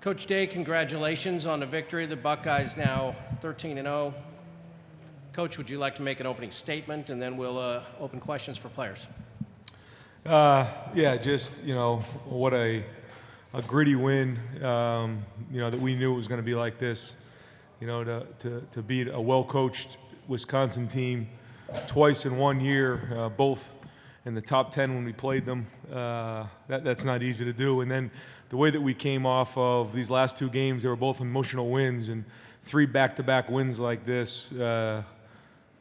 Coach Day, congratulations on the victory. The Buckeyes now 13-0. Coach, would you like to make an opening statement, and then we'll open questions for players? Yeah, just, what a gritty win, that we knew it was going to be like this. To beat a well-coached Wisconsin team twice in 1 year, both in the top 10 when we played them, that's not easy to do. And then the way that we came off of these last two games, they were both emotional wins, and 3 back-to-back wins like this,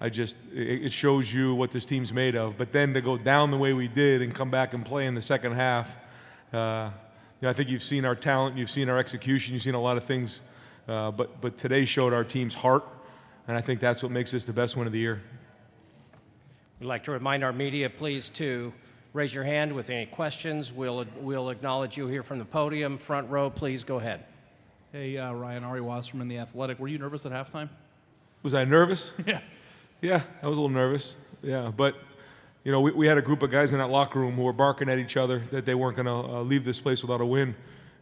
it shows you what this team's made of. But then to go down the way we did and come back and play in the second half, I think you've seen our talent, you've seen our execution, you've seen a lot of things, but today showed our team's heart, and I think that's what makes this the best win of the year. We'd like to remind our media, please, to raise your hand with any questions. We'll acknowledge you here from the podium. Front row, please go ahead. Hey, Ryan, Ari Wasserman, The Athletic. Were you nervous at halftime? Was I nervous? Yeah. Yeah, I was a little nervous. Yeah, but we had a group of guys in that locker room who were barking at each other that they weren't going to leave this place without a win,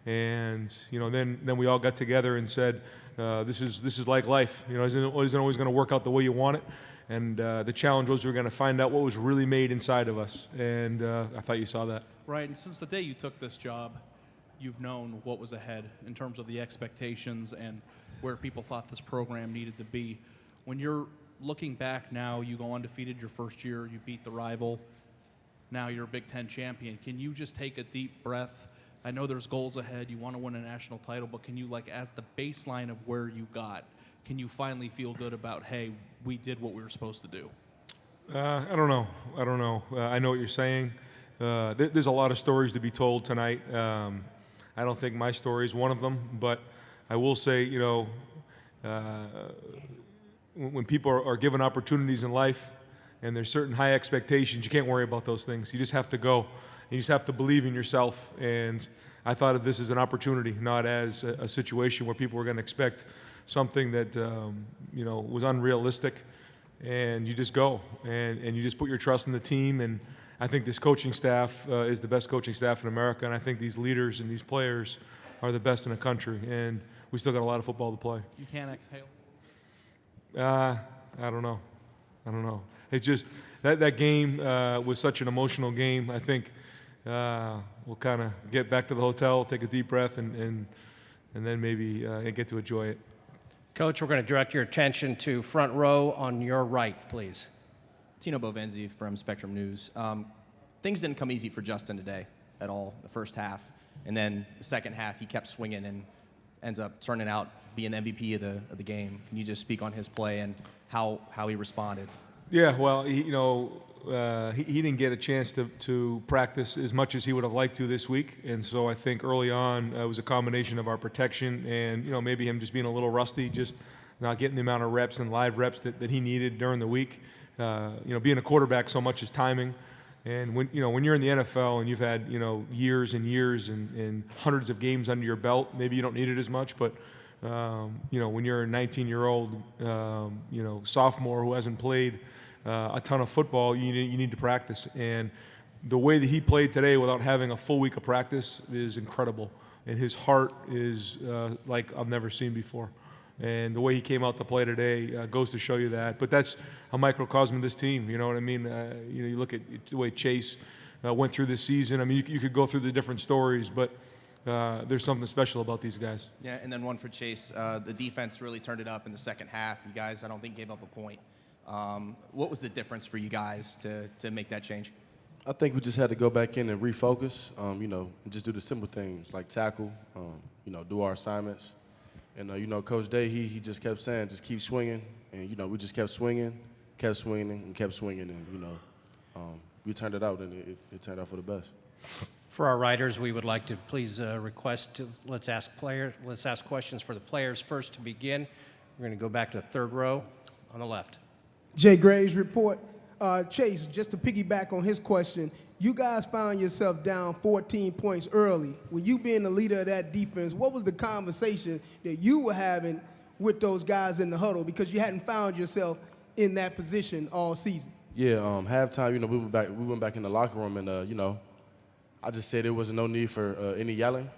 and then we all got together and said, this is like life. It isn't always going to work out the way you want it, and the challenge was we were going to find out what was really made inside of us, and I thought you saw that. Right, and since the day you took this job, you've known what was ahead in terms of the expectations and where people thought this program needed to be. When you're looking back now, you go undefeated your first year, you beat the rival, now you're a Big Ten champion. Can you just take a deep breath? I know there's goals ahead, you want to win a national title, but can you, at the baseline of where you got, can you finally feel good about, hey, we did what we were supposed to do? I don't know. I know what you're saying. There's a lot of stories to be told tonight. I don't think my story is one of them, but I will say, when people are given opportunities in life and there's certain high expectations, you can't worry about those things. You just have to go. You just have to believe in yourself. And I thought of this as an opportunity, not as a situation where people were going to expect something that was unrealistic. And you just go and you just put your trust in the team. And I think this coaching staff is the best coaching staff in America. And I think these leaders and these players are the best in the country. And we still got a lot of football to play. You can't exhale? I don't know. It just that game was such an emotional game. I think we'll kind of get back to the hotel, take a deep breath, and then maybe get to enjoy it. Coach, we're going to direct your attention to front row on your right, please. Tino Bovenzi from Spectrum News. Things didn't come easy for Justin today at all, the first half. And then the second half, he kept swinging and ends up turning out being the MVP of the game. Can you just speak on his play and how he responded? Yeah, well, he didn't get a chance to practice as much as he would have liked to this week, and so I think early on it was a combination of our protection and maybe him just being a little rusty, just not getting the amount of reps and live reps that he needed during the week. Being a quarterback, so much is timing. And when you're in the NFL and you've had years and years and hundreds of games under your belt, maybe you don't need it as much. But when you're a 19-year-old sophomore who hasn't played a ton of football, you need to practice. And the way that he played today without having a full week of practice is incredible. And his heart is like I've never seen before. And the way he came out to play today goes to show you that. But that's a microcosm of this team. You know what I mean? You look at the way Chase went through this season. I mean, you could go through the different stories, but there's something special about these guys. Yeah, and then one for Chase. The defense really turned it up in the second half. You guys, I don't think, gave up a point. What was the difference for you guys to make that change? I think we just had to go back in and refocus, and just do the simple things like tackle, do our assignments. And, Coach Day, he just kept saying, just keep swinging. And, we just kept swinging, and, we turned it out, and it turned out for the best. For our writers, we would like to please let's ask questions for the players first to begin. We're going to go back to the third row on the left. Jay Gray's report. Chase, just to piggyback on his question, you guys found yourself down 14 points early. When you being the leader of that defense, what was the conversation that you were having with those guys in the huddle, because you hadn't found yourself in that position all season? Yeah, halftime, we went back in the locker room, and I just said there was no need for any yelling.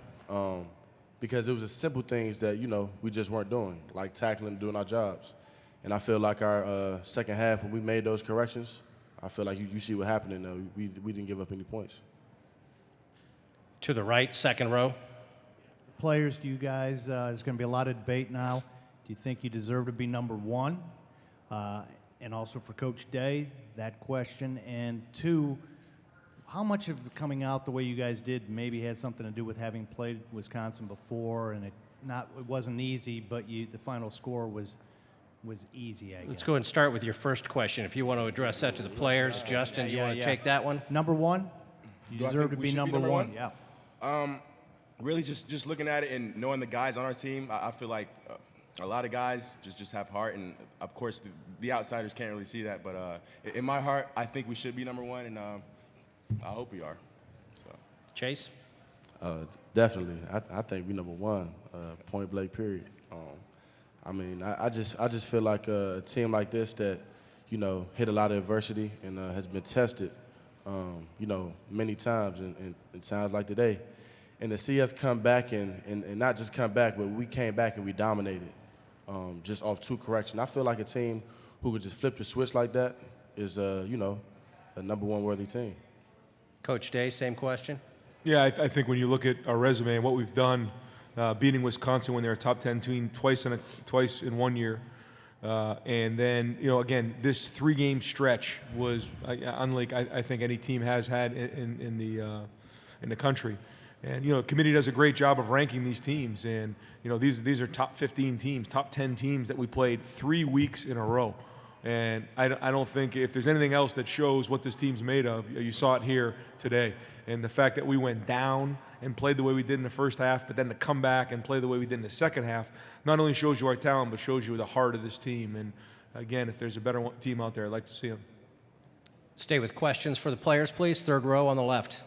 because it was the simple things that, you know, we just weren't doing, like tackling and doing our jobs. And I feel like our second half, when we made those corrections, I feel like you see what happened, and we didn't give up any points. To the right, second row. Players, do you guys, there's going to be a lot of debate now. Do you think you deserve to be number one? And also for Coach Day, that question. And two, how much of coming out the way you guys did maybe had something to do with having played Wisconsin before, and it wasn't easy, but the final score was easy, I guess. Let's go and start with your first question. If you want to address that to the players, Justin, you want to take that one? Number one? You Do I deserve think to we be should be number number one. one? Yeah. Really, just looking at it and knowing the guys on our team, I feel like a lot of guys just have heart, and of course the outsiders can't really see that. But in my heart, I think we should be number one, and I hope we are. So. Chase? Definitely. I think we number one, point blank, period. I mean, I just feel like a team like this that, you know, hit a lot of adversity and has been tested, you know, many times and times like today. And to see us come back and not just come back, but we came back and we dominated just off 2 corrections. I feel like a team who could just flip the switch like that is, you know, a number one worthy team. Coach Day, same question. Yeah, I think when you look at our resume and what we've done, beating Wisconsin when they were a top 10 team twice in 1 year, and then, you know, again, this 3-game stretch was unlike I think any team has had in the country. And, you know, the committee does a great job of ranking these teams. And, you know, these are top 15 teams, top 10 teams that we played 3 weeks in a row. And I don't think if there's anything else that shows what this team's made of, you saw it here today. And the fact that we went down and played the way we did in the first half, but then to come back and play the way we did in the second half, not only shows you our talent, but shows you the heart of this team. And, again, if there's a better team out there, I'd like to see them. Stay with questions for the players, please. Third row on the left.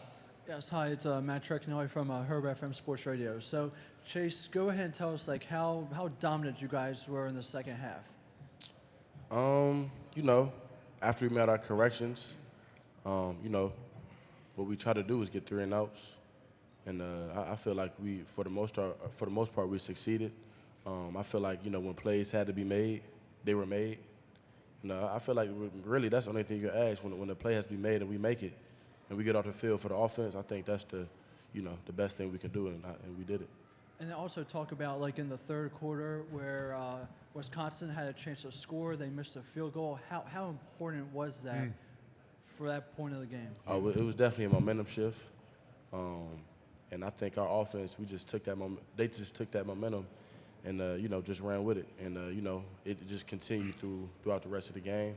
Yes, hi, it's Matt Treckinelli from Herb FM Sports Radio. So, Chase, go ahead and tell us, like, how dominant you guys were in the second half. You know, after we made our corrections, you know, what we try to do is get 3 and outs, and I feel like for the most part, we succeeded. I feel like, you know, when plays had to be made, they were made. And I feel like really that's the only thing you can ask when the play has to be made and we make it, and we get off the field for the offense. I think that's the best thing we can do, and we did it. And then also talk about, like, in the third quarter where Wisconsin had a chance to score, they missed a field goal. How important was that for that point of the game? It was definitely a momentum shift, and I think our offense, we just took that they just took that momentum, and you know, just ran with it, and you know, it just continued throughout the rest of the game,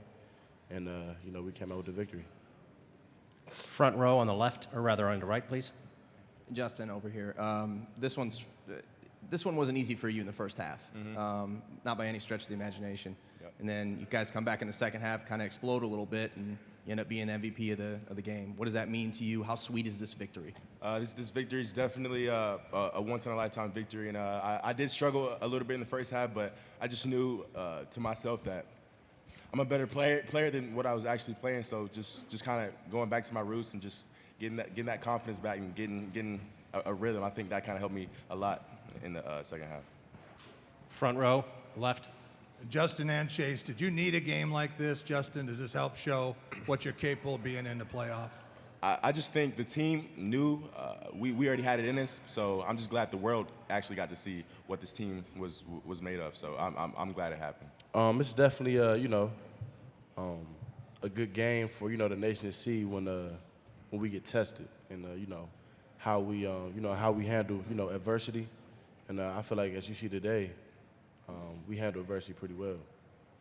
and you know, we came out with the victory. Front row on the left, or rather on the right, please. Justin over here. This one wasn't easy for you in the first half, not by any stretch of the imagination. Yep. And then you guys come back in the second half, kind of explode a little bit, and you end up being MVP of the game. What does that mean to you? How sweet is this victory? This victory is definitely a once-in-a-lifetime victory, and I did struggle a little bit in the first half, but I just knew to myself that I'm a better player than what I was actually playing. So just kind of going back to my roots and just getting that confidence back and getting a rhythm. I think that kind of helped me a lot in the second half. Front row, left. Justin and Chase, did you need a game like this? Justin, does this help show what you're capable of being in the playoff? I just think the team knew we already had it in us, so I'm just glad the world actually got to see what this team was made of. So I'm glad it happened. It's definitely you know, a good game for, you know, the nation to see when we get tested, and you know, how we handle, you know, adversity, and I feel like, as you see today, we handle adversity pretty well.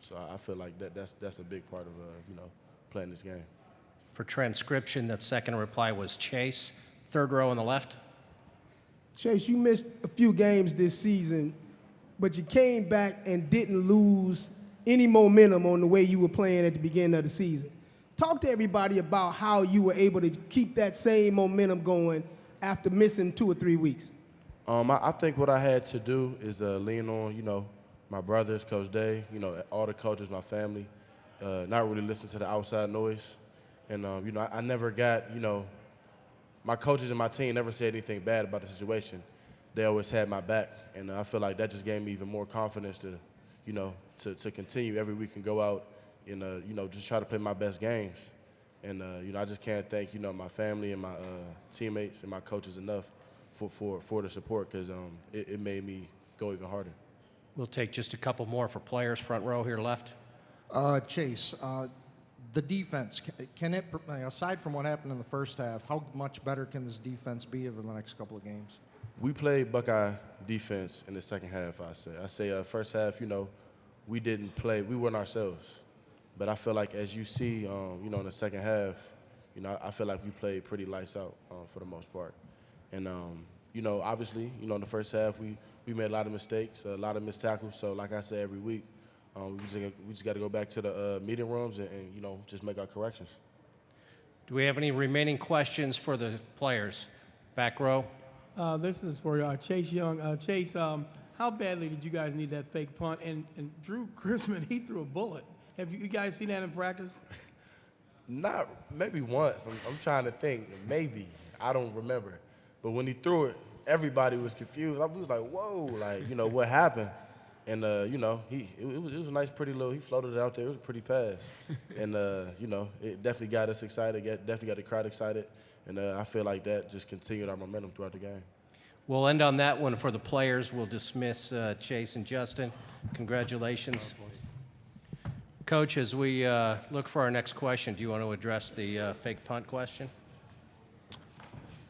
So I feel like that's a big part of you know, playing this game. For transcription, that second reply was Chase. Third row on the left. Chase, you missed a few games this season, but you came back and didn't lose any momentum on the way you were playing at the beginning of the season. Talk to everybody about how you were able to keep that same momentum going after missing 2 or 3 weeks. I think what I had to do is lean on, you know, my brothers, Coach Day, you know, all the coaches, my family, not really listen to the outside noise. And, you know, I never got, you know, my coaches and my team never said anything bad about the situation. they always had my back, and I feel like that just gave me even more confidence to, to continue every week and go out and, just try to play my best games. And, I just can't thank, my family and my teammates and my coaches enough for the support, because it made me go even harder. We'll take just a couple more for players, front row here left. Chase, the defense, can it, aside from what happened in the first half, how much better can this defense be over the next couple of games? We played Buckeye defense in the second half, I say. First half, we didn't play, we weren't ourselves. But I feel like as you see, in the second half, I feel like we played pretty lights out for the most part. And, obviously, in the first half, we made a lot of mistakes, a lot of missed tackles. So like I say every week, we just got to go back to the meeting rooms and just make our corrections. Do we have any remaining questions for the players? Back row. This is for Chase Young. Chase, how badly did you guys need that fake punt? And Drew Chrisman, he threw a bullet. Have you guys seen that in practice? Not maybe once. I'm trying to think. Maybe. I don't remember. But when he threw it, everybody was confused. I was like, whoa, like, what happened? And, it was a nice, pretty little, he floated it out there. It was a pretty pass. And, it definitely got us excited, definitely got the crowd excited. And I feel like that just continued our momentum throughout the game. We'll end on that one for the players. We'll dismiss Chase and Justin. Congratulations. Coach, as we look for our next question, do you want to address the fake punt question?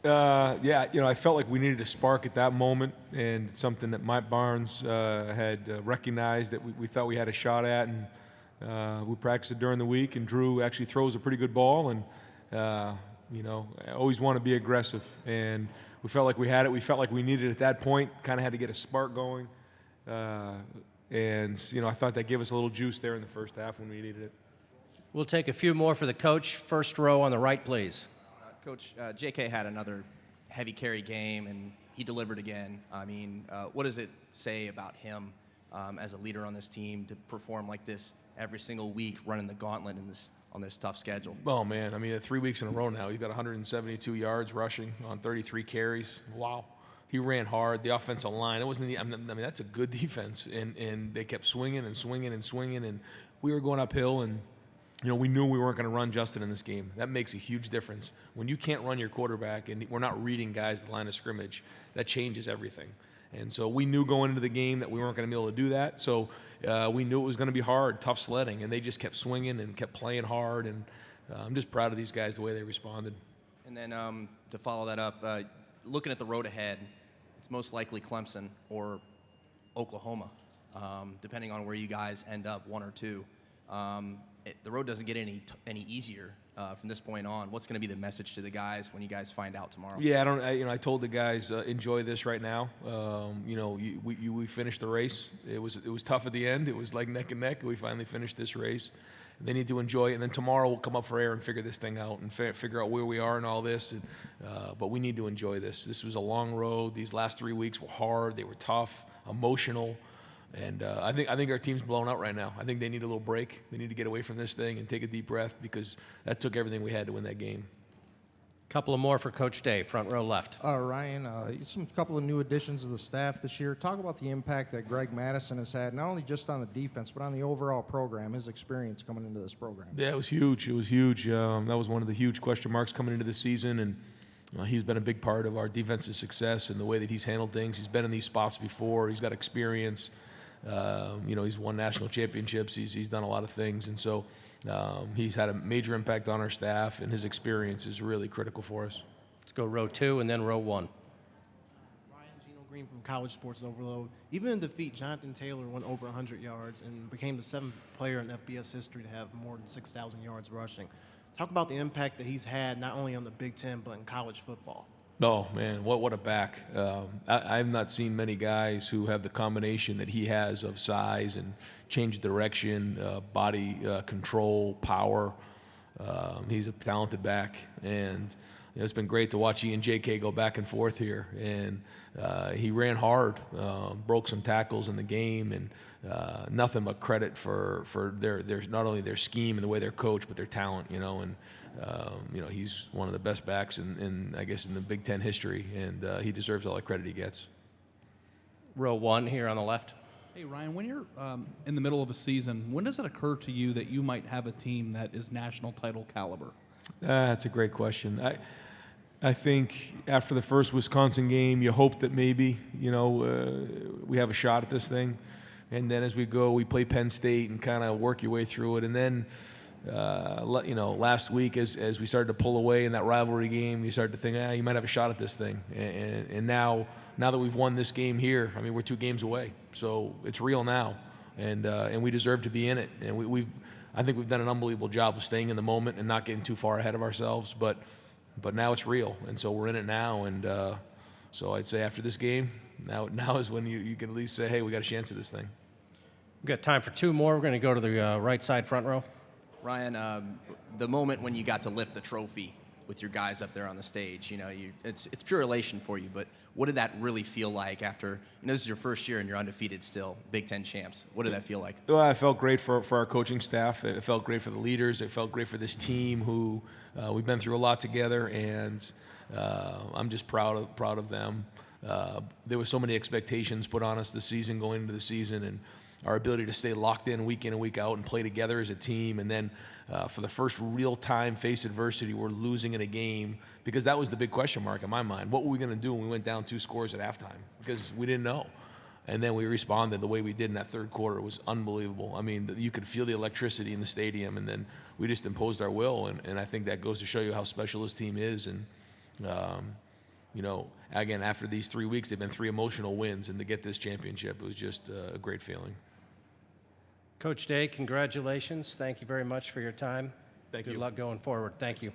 Yeah, I felt like we needed a spark at that moment, and something that Mike Barnes had recognized that we thought we had a shot at, and we practiced it during the week, and Drew actually throws a pretty good ball, and, I always want to be aggressive, and we felt like we had it. We felt like we needed it at that point, kind of had to get a spark going, and, I thought that gave us a little juice there in the first half when we needed it. We'll take a few more for the coach. First row on the right, please. Coach, J.K. had another heavy carry game, and he delivered again. I mean, what does it say about him as a leader on this team to perform like this every single week, running the gauntlet on this tough schedule? Oh, man. I mean, 3 weeks in a row now, he's got 172 yards rushing on 33 carries. Wow. He ran hard. The offensive line, it wasn't. That's a good defense, and they kept swinging and swinging and swinging, and we were going uphill, and we knew we weren't going to run Justin in this game. That makes a huge difference. When you can't run your quarterback and we're not reading guys at the line of scrimmage, that changes everything. And so we knew going into the game that we weren't going to be able to do that. So we knew it was going to be hard, tough sledding, and they just kept swinging and kept playing hard. And I'm just proud of these guys, the way they responded. And then to follow that up, looking at the road ahead, it's most likely Clemson or Oklahoma, depending on where you guys end up, 1 or 2. The road doesn't get any easier from this point on. What's going to be the message to the guys when you guys find out tomorrow? Yeah, I told the guys enjoy this right now. We finished the race. It was tough at the end. It was like neck and neck. We finally finished this race. They need to enjoy it, and then tomorrow we'll come up for air and figure this thing out and figure out where we are and all this. But we need to enjoy this. This was a long road. These last 3 weeks were hard. They were tough, emotional. And I think our team's blown out right now. I think they need a little break. They need to get away from this thing and take a deep breath, because that took everything we had to win that game. Couple of more for Coach Day, front row left. Ryan, some couple of new additions to the staff this year. Talk about the impact that Greg Madison has had, not only just on the defense, but on the overall program, his experience coming into this program. Yeah, it was huge. It was huge. That was one of the huge question marks coming into the season, and he's been a big part of our defensive success and the way that he's handled things. He's been in these spots before. He's got experience. He's won national championships. He's done a lot of things, and so he's had a major impact on our staff, and his experience is really critical for us. Let's go row 2 and then row 1. Ryan Gino Green from College Sports Overload. Even in defeat, Jonathan Taylor went over 100 yards and became the 7th player in FBS history to have more than 6,000 yards rushing. Talk about the impact that he's had not only on the Big Ten but in college football. Oh, man, what a back. I've not seen many guys who have the combination that he has of size and change direction, body control, power. He's a talented back, and it's been great to watch he and J.K. go back and forth here. And he ran hard, broke some tackles in the game, and nothing but credit for their not only their scheme and the way they're coached, but their talent, and he's one of the best backs in I guess in the Big Ten history, and he deserves all the credit he gets. row one here on the left. Hey, Ryan, when you're in the middle of a season, when does it occur to you that you might have a team that is national title caliber? That's a great question. I think after the first Wisconsin game, you hope that maybe, we have a shot at this thing. And then as we go, we play Penn State and kind of work your way through it. And then, last week as we started to pull away in that rivalry game, you start to think, you might have a shot at this thing. And now that we've won this game here, I mean, we're 2 games away. So it's real now. And we deserve to be in it. And I think we've done an unbelievable job of staying in the moment and not getting too far ahead of ourselves. But now it's real, and so we're in it now. And so I'd say after this game, now is when you can at least say, hey, we got a chance at this thing. We've got time for 2 more. We're going to go to the right side front row. Ryan, the moment when you got to lift the trophy with your guys up there on the stage, it's pure elation for you. But what did that really feel like after? This is your first year and you're undefeated still, Big Ten champs. What did that feel like? Well, I felt great for our coaching staff. It felt great for the leaders. It felt great for this team who we've been through a lot together, and I'm just proud of them. There were so many expectations put on us this season, going into the season, and our ability to stay locked in and week out and play together as a team. And then for the first real time face adversity, we're losing in a game, because that was the big question mark in my mind. What were we going to do when we went down 2 scores at halftime? Because we didn't know. And then we responded the way we did in that third quarter. It was unbelievable. I mean, you could feel the electricity in the stadium, and then we just imposed our will. And I think that goes to show you how special this team is. And, again, after these 3 weeks, they've been 3 emotional wins. And to get this championship, it was just a great feeling. Coach Day, congratulations. Thank you very much for your time. Thank you. Good luck going forward. Thank you.